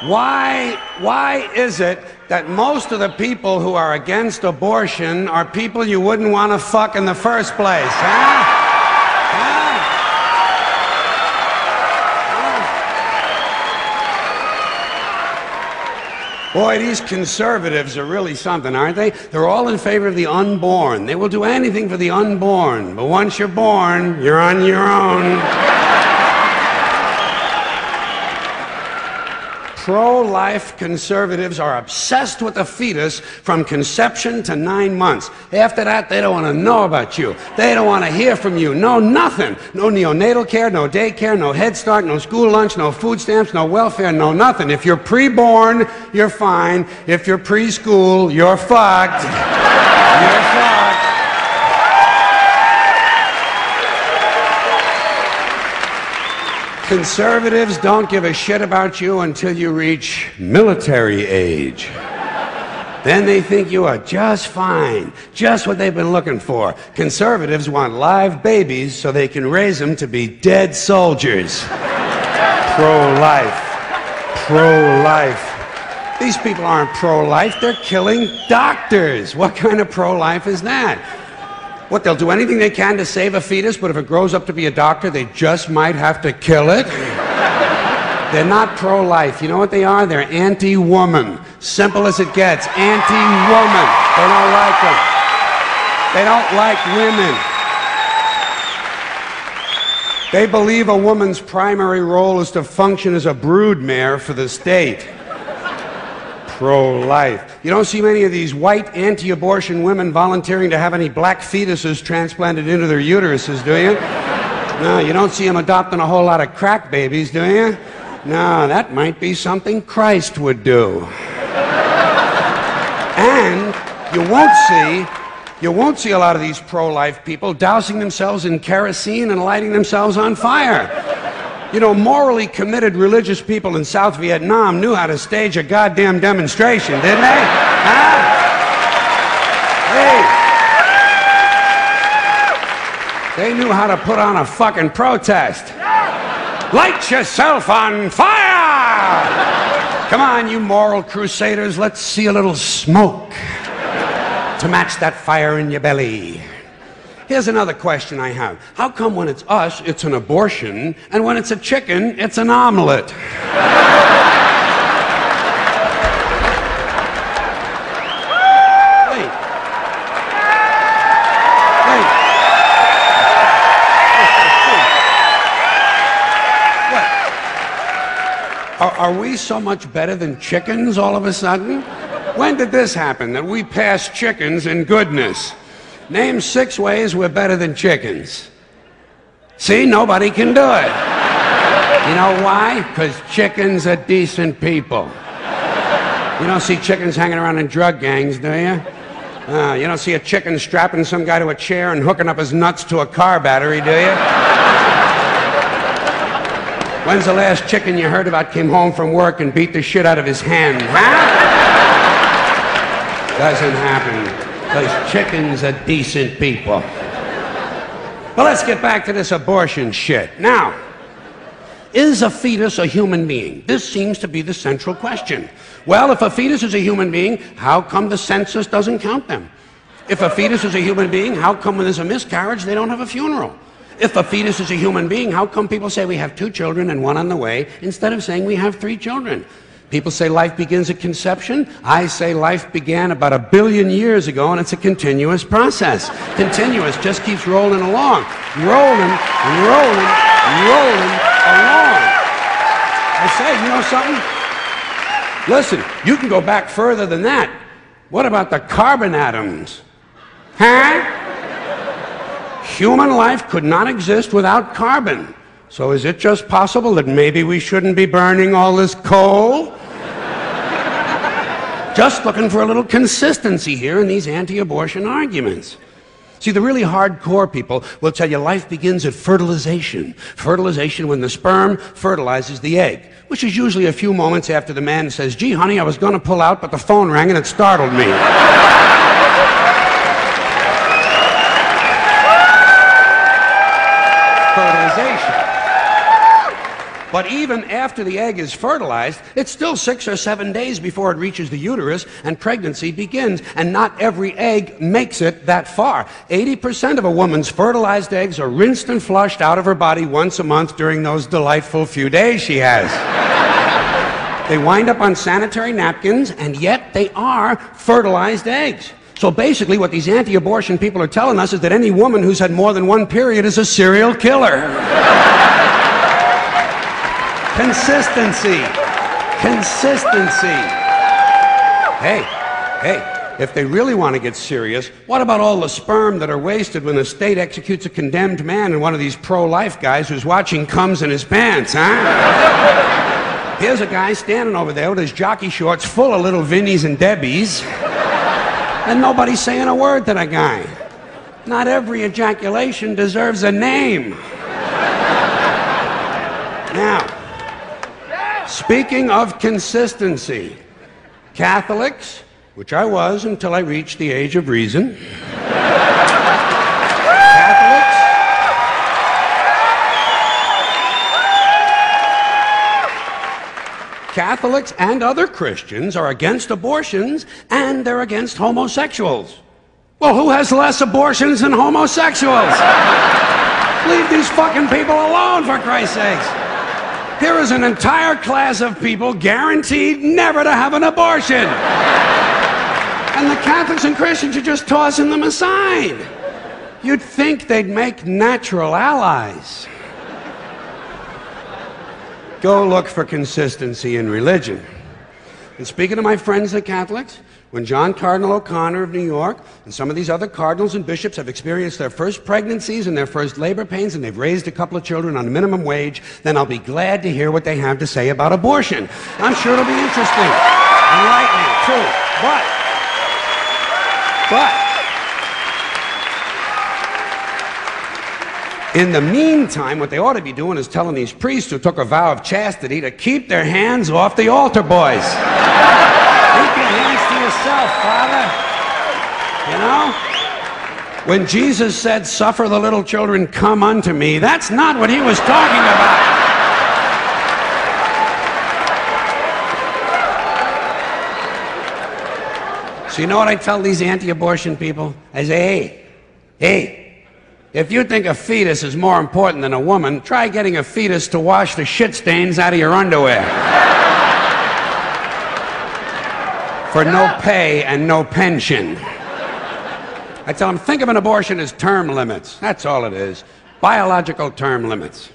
Why is it that most of the people who are against abortion are people you wouldn't want to fuck in the first place, huh? Boy, these conservatives are really something, aren't they? They're all in favor of the unborn. They will do anything for the unborn. But once you're born, you're on your own. Pro-life conservatives are obsessed with the fetus from conception to 9 months. After that, they don't want to know about you. They don't want to hear from you. No, nothing. No neonatal care, no daycare, no Head Start, no school lunch, no food stamps, no welfare, no nothing. If you're pre-born, you're fine. If you're preschool, you're fucked. You're fucked. Conservatives don't give a shit about you until you reach military age. Then they think you are just fine, just what they've been looking for. Conservatives want live babies so they can raise them to be dead soldiers. Pro-life. Pro-life. These people aren't pro-life, they're killing doctors. What kind of pro-life is that? What, they'll do anything they can to save a fetus, but if it grows up to be a doctor, they just might have to kill it? They're not pro-life. You know what they are? They're anti-woman. Simple as it gets. Anti-woman. They don't like them. They don't like women. They believe a woman's primary role is to function as a broodmare for the state. Pro-life. You don't see many of these white anti-abortion women volunteering to have any black fetuses transplanted into their uteruses, do you? No, you don't see them adopting a whole lot of crack babies, do you? No, that might be something Christ would do. And you won't see a lot of these pro-life people dousing themselves in kerosene and lighting themselves on fire. You know, morally committed religious people in South Vietnam knew how to stage a goddamn demonstration, didn't they? Huh? Hey! They knew how to put on a fucking protest. Light yourself on fire! Come on, you moral crusaders, let's see a little smoke to match that fire in your belly. Here's another question I have. How come when it's us, it's an abortion, and when it's a chicken, it's an omelet? Wait. What? Are we so much better than chickens all of a sudden? When did this happen, that we passed chickens in goodness? Name 6 ways we're better than chickens. See, nobody can do it. You know why? Because chickens are decent people. You don't see chickens hanging around in drug gangs, do you? You don't see a chicken strapping some guy to a chair and hooking up his nuts to a car battery, do you? When's the last chicken you heard about came home from work and beat the shit out of his hen, huh? Doesn't happen. Because chickens are decent people. Well, let's get back to this abortion shit. Now, is a fetus a human being? This seems to be the central question. Well, if a fetus is a human being, how come the census doesn't count them? If a fetus is a human being, how come when there's a miscarriage, they don't have a funeral? If a fetus is a human being, how come people say we have 2 children and 1 on the way, instead of saying we have 3 children? People say life begins at conception. I say life began about 1 billion years ago, and it's a continuous process. Continuous, just keeps rolling along. Rolling along. I say, you know something? Listen, you can go back further than that. What about the carbon atoms? Huh? Human life could not exist without carbon. So is it just possible that maybe we shouldn't be burning all this coal? Just looking for a little consistency here in these anti-abortion arguments. See, the really hardcore people will tell you life begins at fertilization. Fertilization when the sperm fertilizes the egg, which is usually a few moments after the man says, gee, honey, I was going to pull out, but the phone rang and it startled me. Fertilization. But even after the egg is fertilized, it's still 6 or 7 days before it reaches the uterus and pregnancy begins. And not every egg makes it that far. 80% of a woman's fertilized eggs are rinsed and flushed out of her body once a month during those delightful few days she has. They wind up on sanitary napkins, and yet they are fertilized eggs. So basically what these anti-abortion people are telling us is that any woman who's had more than one period is a serial killer. Consistency. Consistency. Hey, if they really want to get serious, what about all the sperm that are wasted when the state executes a condemned man and one of these pro-life guys who's watching comes in his pants, huh? Here's a guy standing over there with his jockey shorts full of little Vinnies and Debbies, and nobody's saying a word to that guy. Not every ejaculation deserves a name. Now, speaking of consistency, Catholics, which I was until I reached the age of reason, Catholics and other Christians are against abortions, and they're against homosexuals. Well, who has less abortions than homosexuals? Leave these fucking people alone, for Christ's sakes. Here is an entire class of people guaranteed never to have an abortion. And the Catholics and Christians are just tossing them aside. You'd think they'd make natural allies. Go look for consistency in religion. And speaking to my friends, the Catholics, when John Cardinal O'Connor of New York and some of these other cardinals and bishops have experienced their first pregnancies and their first labor pains and they've raised a couple of children on minimum wage, then I'll be glad to hear what they have to say about abortion. I'm sure it'll be interesting. Enlightening, too. But, in the meantime, what they ought to be doing is telling these priests who took a vow of chastity to keep their hands off the altar boys. Keep your hands to yourself, Father. You know? When Jesus said, "Suffer the little children, come unto me," that's not what he was talking about. So you know what I tell these anti-abortion people? I say, hey, if you think a fetus is more important than a woman, try getting a fetus to wash the shit stains out of your underwear. For no pay and no pension. I tell them, think of an abortion as term limits. That's all it is. Biological term limits.